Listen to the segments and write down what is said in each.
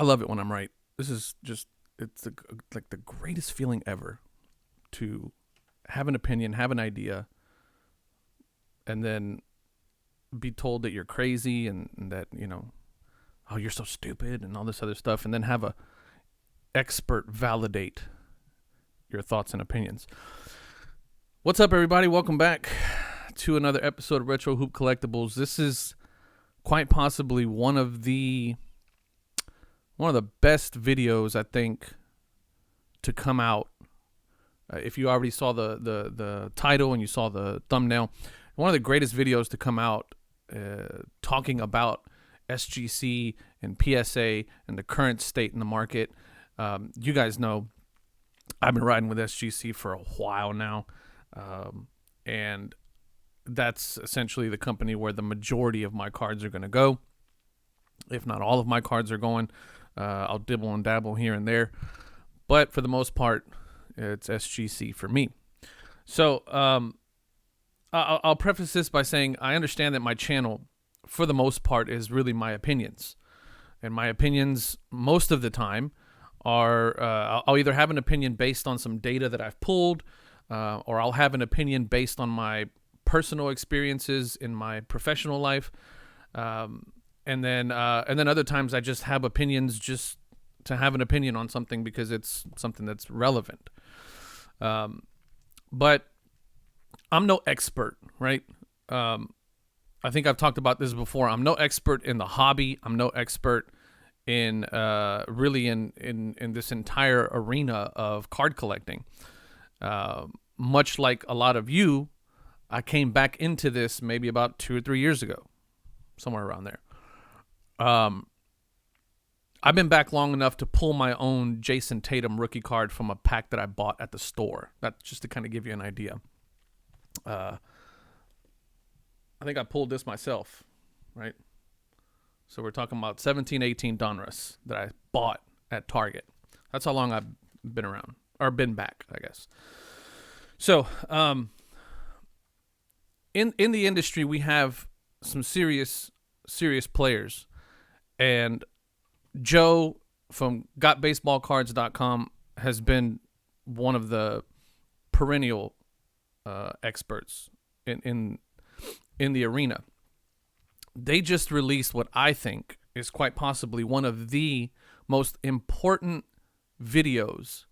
I love it when I'm right. This is just, like the greatest feeling ever to have an opinion, have an idea, and then be told that you're crazy and that, oh, you're so stupid and all this other stuff, and then have a expert validate your thoughts and opinions. What's up, everybody? Welcome back to another episode of Retro Hoop Collectibles. This is quite possibly one of the best videos, I think, to come out. If you already saw the title and you saw the thumbnail, one of the greatest videos to come out talking about SGC and PSA and the current state in the market. You guys know I've been riding with SGC for a while now, and that's essentially the company where the majority of my cards are going to go. If not all of my cards are going, I'll dibble and dabble here and there, but for the most part, it's SGC for me. So I'll preface this by saying I understand that my channel, for the most part, is really my opinions. And my opinions, most of the time, are I'll either have an opinion based on some data that I've pulled, or I'll have an opinion based on my personal experiences in my professional life. And then other times I just have opinions just to have an opinion on something because it's something that's relevant. But I'm no expert, right? I think I've talked about this before. I'm no expert in the hobby. I'm no expert in really in this entire arena of card collecting. Much like a lot of you, I came back into this maybe about 2 or 3 years ago, somewhere around there. I've been back long enough to pull my own Jason Tatum rookie card from a pack that I bought at the store. That's just to kind of give you an idea. I think I pulled this myself, right? So we're talking about 17-18 Donruss that I bought at Target. That's how long I've been around, or been back, I guess. So, in the industry, we have some serious players, and Joe from Gotbaseballcards.com has been one of the perennial experts in the arena. They just released what I think is quite possibly one of the most important videos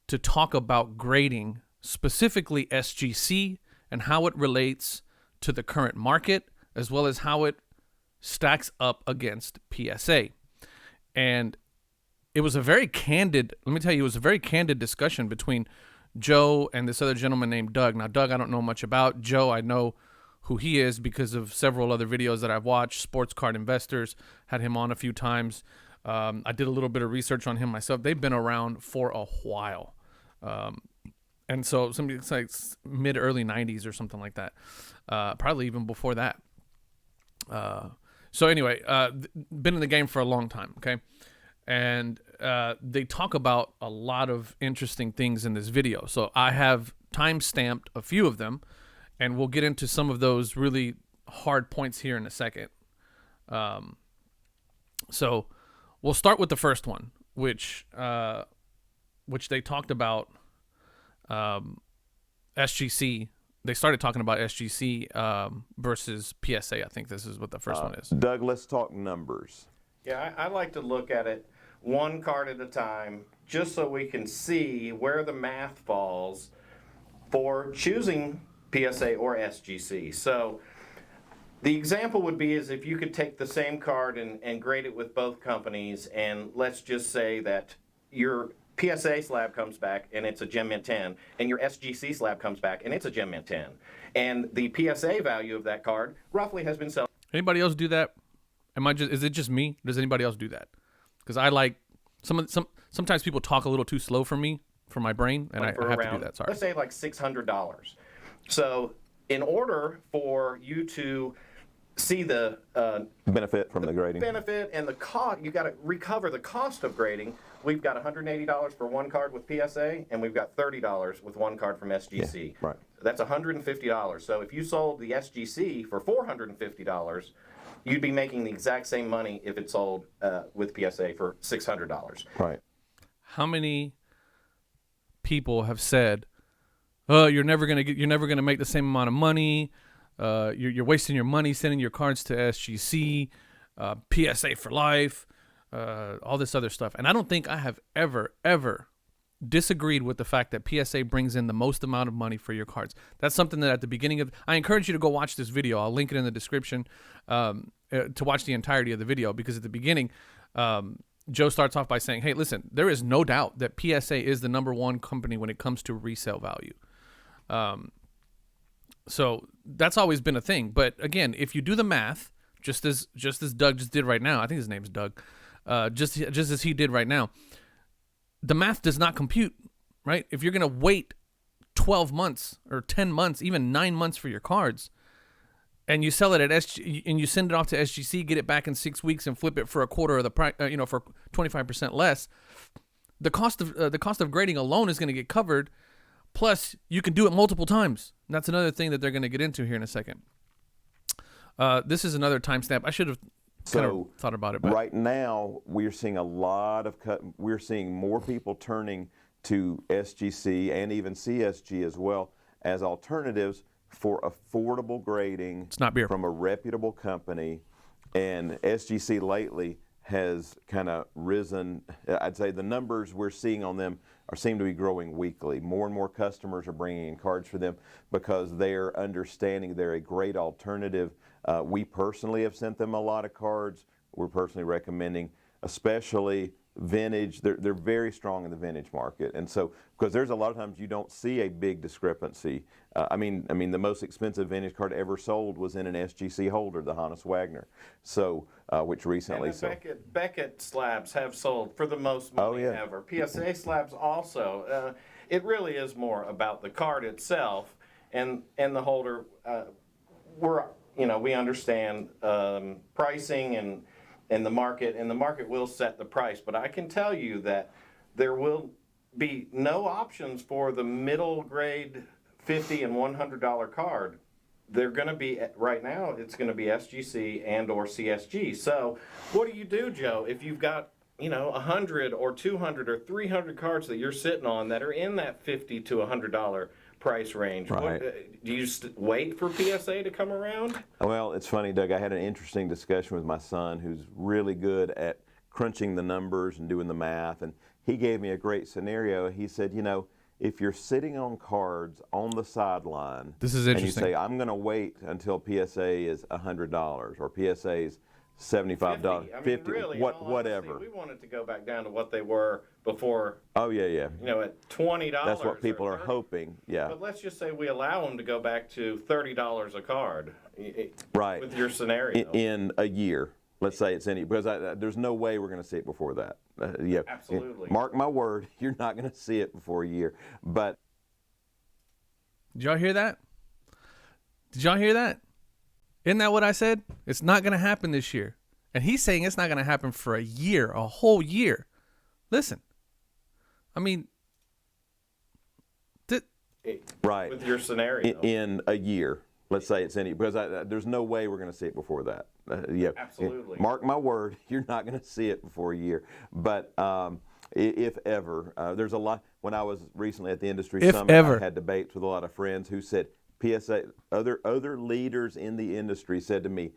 to talk about grading, specifically SGC, and how it relates to the current market, as well as how it stacks up against PSA. And it was a very candid, let me tell you, it was a very candid discussion between Joe and this other gentleman named Doug. Now, Doug, I don't know much about. Joe, I know who he is because of several other videos that I've watched. Sports Card Investors, had him on a few times. I did a little bit of research on him myself. They've been around for a while. And so it's like mid-early 90s or something like that. Probably even before that. So anyway, been in the game for a long time, okay? And they talk about a lot of interesting things in this video. So I have time-stamped a few of them, and we'll get into some of those really hard points here in a second. So we'll start with the first one, which they talked about SGC. They started talking about SGC versus PSA. I think this is what the first one is. Doug, let's talk numbers. Yeah, I like to look at it one card at a time, just so we can see where the math falls for choosing PSA or SGC. So the example would be is if you could take the same card and grade it with both companies, and let's just say that your PSA slab comes back and it's a Gem Mint 10, and your SGC slab comes back and it's a Gem Mint 10. And the PSA value of that card roughly has been selling. Anybody else do that? Is it just me? Does anybody else do that? Because I like sometimes people talk a little too slow for me, for my brain, and I have to do that. Sorry. Let's say like $600. So in order for you to see the benefit from the grading, benefit and the cost, you got to recover the cost of grading. We've got $180 for one card with PSA, and we've got $30 with one card from SGC. Yeah, right. That's $150. So if you sold the SGC for $450, you'd be making the exact same money if it sold with PSA for $600. Right. How many people have said, "Oh, you're never gonna make the same amount of money. You're wasting your money sending your cards to SGC, PSA for life, all this other stuff." And I don't think I have ever disagreed with the fact that PSA brings in the most amount of money for your cards. That's something that at the beginning of, I encourage you to go watch this video. I'll link it in the description to watch the entirety of the video, because at the beginning, Joe starts off by saying, hey, listen, there is no doubt that PSA is the #1 company when it comes to resale value. So that's always been a thing. But again, if you do the math, just as Doug just did right now, I think his name's Doug, just as he did right now, the math does not compute, right? If you're going to wait 12 months or 10 months, even 9 months for your cards, and you sell it at and you send it off to SGC, get it back in 6 weeks, and flip it for a quarter of the price, for 25% less, the cost of grading alone is going to get covered. Plus, you can do it multiple times. And that's another thing that they're going to get into here in a second. This is another timestamp. I should have kind of thought about it. But right now, we're seeing we're seeing more people turning to SGC and even CSG as well as alternatives for affordable grading. It's not beer. From a reputable company. And SGC lately has kind of risen. I'd say the numbers we're seeing on them seem to be growing weekly. More and more customers are bringing in cards for them because they're understanding they're a great alternative. We personally have sent them a lot of cards. We're personally recommending, especially vintage. They're very strong in the vintage market, and so because there's a lot of times you don't see a big discrepancy. I mean, the most expensive vintage card ever sold was in an SGC holder, the Hannes Wagner. So, which recently sold. Beckett slabs have sold for the most money ever. PSA slabs also. It really is more about the card itself and the holder. We understand pricing and the market will set the price. But I can tell you that there will be no options for the middle grade $50 and $100 card. They're going to be, right now, it's going to be SGC and or CSG. So what do you do, Joe, if you've got 100 or 200 or 300 cards that you're sitting on that are in that $50 to $100 price range? Right. Do you wait for PSA to come around? Well, it's funny, Doug. I had an interesting discussion with my son, who's really good at crunching the numbers and doing the math, and he gave me a great scenario. He said, if you're sitting on cards on the sideline, this is interesting, and you say, I'm going to wait until PSA is $100 or PSA is $75, $50, really, whatever. Honesty, we wanted to go back down to what they were before. Oh yeah. At $20. That's what people are hoping. Yeah. But let's just say we allow them to go back to $30 a card. Right. With your scenario. In a year, let's say it's because there's no way we're going to see it before that. Yeah. Absolutely. Mark my word, you're not going to see it before a year. But did y'all hear that? Isn't that what I said? It's not going to happen this year. And he's saying it's not going to happen for a year, a whole year. Listen, I mean, right. With your scenario. In a year, let's say it's because there's no way we're going to see it before that. Yeah. Absolutely. Mark my word, you're not going to see it before a year. But if ever, there's a lot. When I was recently at the industry summit, I had debates with a lot of friends who said, PSA, other leaders in the industry said to me,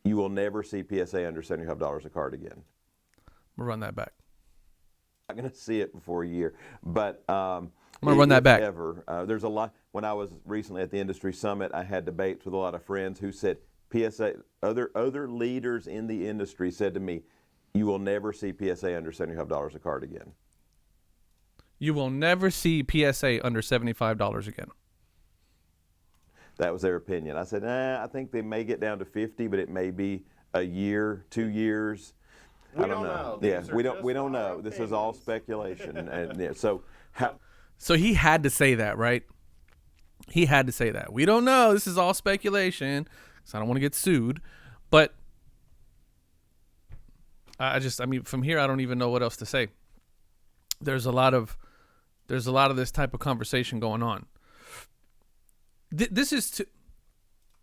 you will never see PSA under $75 a card again. We'll run that back. I'm not going to see it before a year. But I'm going to run that back. There's a lot. When I was recently at the industry summit, I had debates with a lot of friends who said, PSA, other leaders in the industry said to me, you will never see PSA under $75 a card again. You will never see PSA under $75 again. That was their opinion. I said, I think they may get down to 50, but it may be a year, 2 years. I don't know. Yeah, we don't know. This is all speculation. And yeah, so he had to say that, right? He had to say that. We don't know. This is all speculation. So I don't want to get sued. But from here, I don't even know what else to say. There's a lot of this type of conversation going on. This is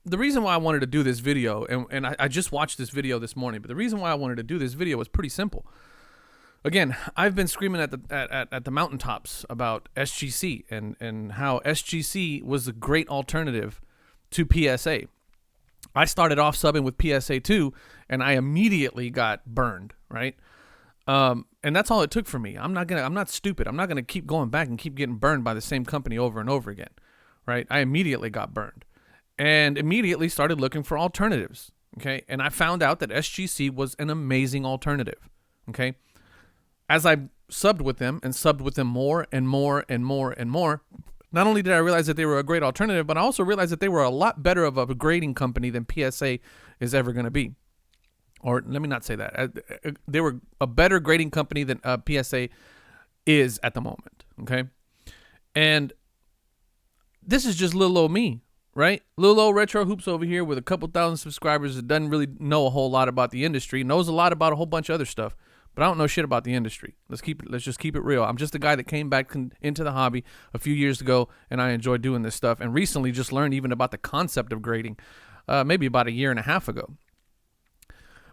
the reason why I wanted to do this video, and I just watched this video this morning, but the reason why I wanted to do this video was pretty simple. Again, I've been screaming at the mountaintops about SGC and how SGC was a great alternative to PSA. I started off subbing with PSA 2, and I immediately got burned, right? And that's all it took for me. I'm not stupid. I'm not gonna keep going back and keep getting burned by the same company over and over again, right? I immediately got burned, and immediately started looking for alternatives. Okay, and I found out that SGC was an amazing alternative. Okay. As I subbed with them more and more and more and more, not only did I realize that they were a great alternative, but I also realized that they were a lot better of a grading company than PSA is ever going to be. Or let me not say that. They were a better grading company than PSA is at the moment, okay? And this is just little old me, right? Little old Retro Hoops over here with a couple thousand subscribers that doesn't really know a whole lot about the industry, knows a lot about a whole bunch of other stuff. But I don't know shit about the industry. Let's just keep it real. I'm just a guy that came back into the hobby a few years ago, and I enjoy doing this stuff. And recently just learned even about the concept of grading, maybe about a year and a half ago.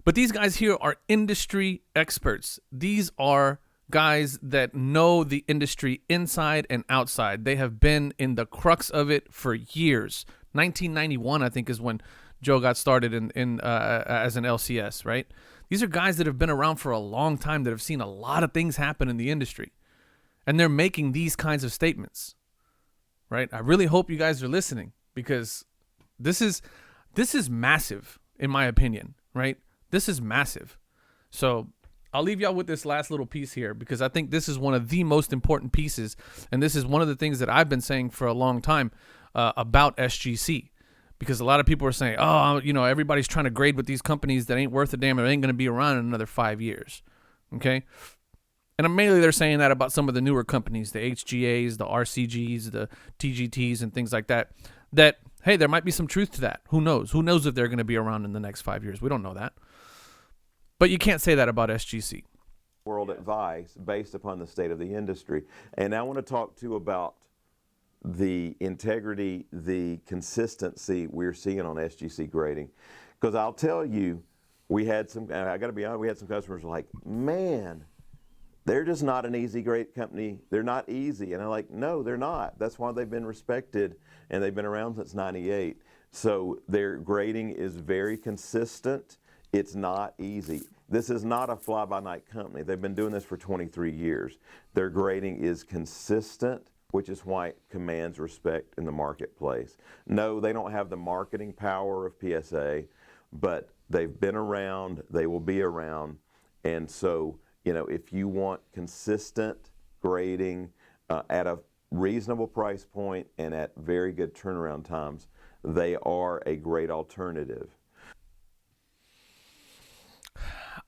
But these guys here are industry experts. These are guys that know the industry inside and outside. They have been in the crux of it for years. 1991, I think, is when Joe got started as an LCS, right? These are guys that have been around for a long time, that have seen a lot of things happen in the industry. And they're making these kinds of statements, right? I really hope you guys are listening, because this is massive, in my opinion, right? This is massive. So I'll leave y'all with this last little piece here, because I think this is one of the most important pieces. And this is one of the things that I've been saying for a long time about SGC. Because a lot of people are saying, oh, everybody's trying to grade with these companies that ain't worth a damn, or ain't going to be around in another 5 years. Okay? And mainly they're saying that about some of the newer companies, the HGAs, the RCGs, the TGTs, and things like that. That, hey, there might be some truth to that. Who knows? Who knows if they're going to be around in the next 5 years? We don't know that. But you can't say that about SGC. World advice based upon the state of the industry. And I want to talk to you about the integrity, the consistency we're seeing on SGC grading. Because I'll tell you, I got to be honest, we had some customers like, man, they're just not an easy grade company. They're not easy. And I'm like, no, they're not. That's why they've been respected, and they've been around since '98. So their grading is very consistent. It's not easy. This is not a fly-by-night company. They've been doing this for 23 years. Their grading is consistent, which is why it commands respect in the marketplace. No, they don't have the marketing power of PSA, but they've been around, they will be around. And so, if you want consistent grading at a reasonable price point and at very good turnaround times, they are a great alternative.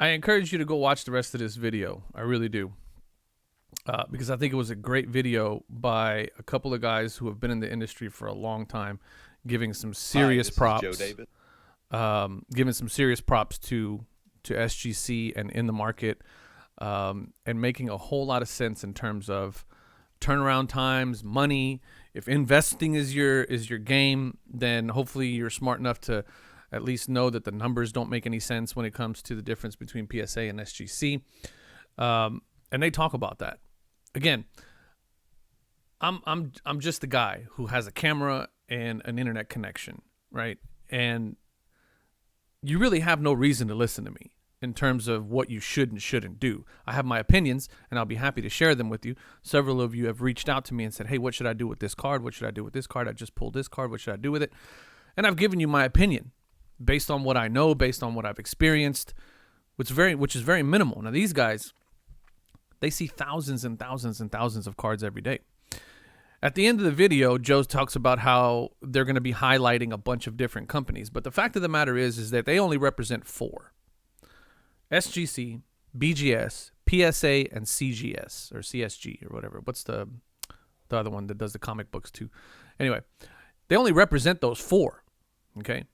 I encourage you to go watch the rest of this video. I really do. Because I think it was a great video by a couple of guys who have been in the industry for a long time, giving some serious props. Joe David. Giving some serious props to SGC and in the market, and making a whole lot of sense in terms of turnaround times, money. If investing is your game, then hopefully you're smart enough to at least know that the numbers don't make any sense when it comes to the difference between PSA and SGC. And they talk about that. Again, I'm just the guy who has a camera and an internet connection, right? And you really have no reason to listen to me in terms of what you should and shouldn't do. I have my opinions, and I'll be happy to share them with you. Several of you have reached out to me and said, hey, what should I do with this card? What should I do with this card? I just pulled this card. What should I do with it? And I've given you my opinion based on what I know, based on what I've experienced, which is very minimal. Now, these guys, they see thousands and thousands and thousands of cards every day. At the end of the video, Joe talks about how they're going to be highlighting a bunch of different companies. But the fact of the matter is that they only represent 4. SGC, BGS, PSA, and CGS, or CSG, or whatever. What's the other one that does the comic books too? Anyway, they only represent those 4, okay?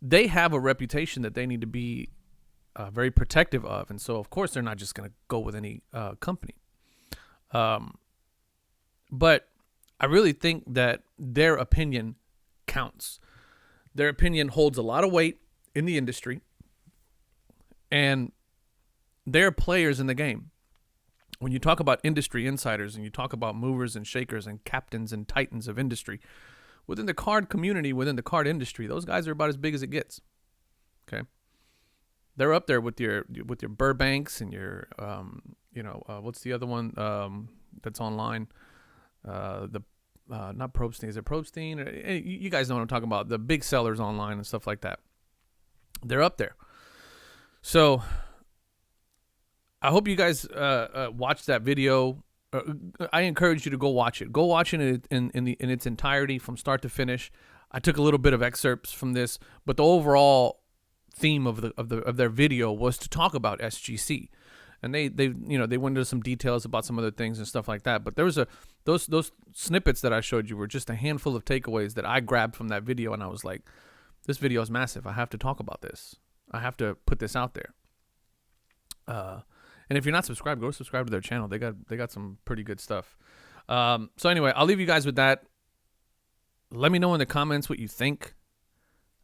They have a reputation that they need to be very protective of. And so, of course, they're not just going to go with any company. But I really think that their opinion counts. Their opinion holds a lot of weight in the industry, and they're players in the game. When you talk about industry insiders and you talk about movers and shakers and captains and titans of industry, within the card community, within the card industry, those guys are about as big as it gets. Okay, they're up there with your Burbanks and your what's the other one that's online? Not Probstein. Is it Probstein? You guys know what I'm talking about. The big sellers online and stuff like that. They're up there. So I hope you guys watch that video. I encourage you to go watch it. Go watch it in its entirety from start to finish. I took a little bit of excerpts from this, but the overall theme of their video was to talk about SGC. And they went into some details about some other things and stuff like that. But there was those snippets that I showed you were just a handful of takeaways that I grabbed from that video, and I was like, this video is massive. I have to talk about this. I have to put this out there. And if you're not subscribed, go subscribe to their channel. They got some pretty good stuff. So anyway, I'll leave you guys with that. Let me know in the comments what you think.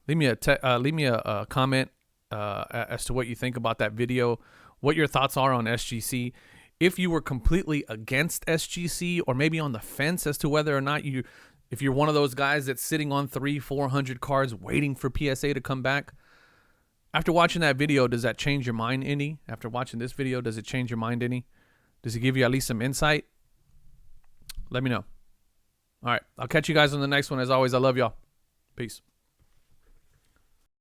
Leave me a comment as to what you think about that video, what your thoughts are on SGC. If you were completely against SGC, or maybe on the fence as to whether or not if you're one of those guys that's sitting on 300-400 cards waiting for PSA to come back. After watching that video, does that change your mind any? After watching this video, does it change your mind any? Does it give you at least some insight? Let me know. All right. I'll catch you guys on the next one. As always, I love y'all. Peace.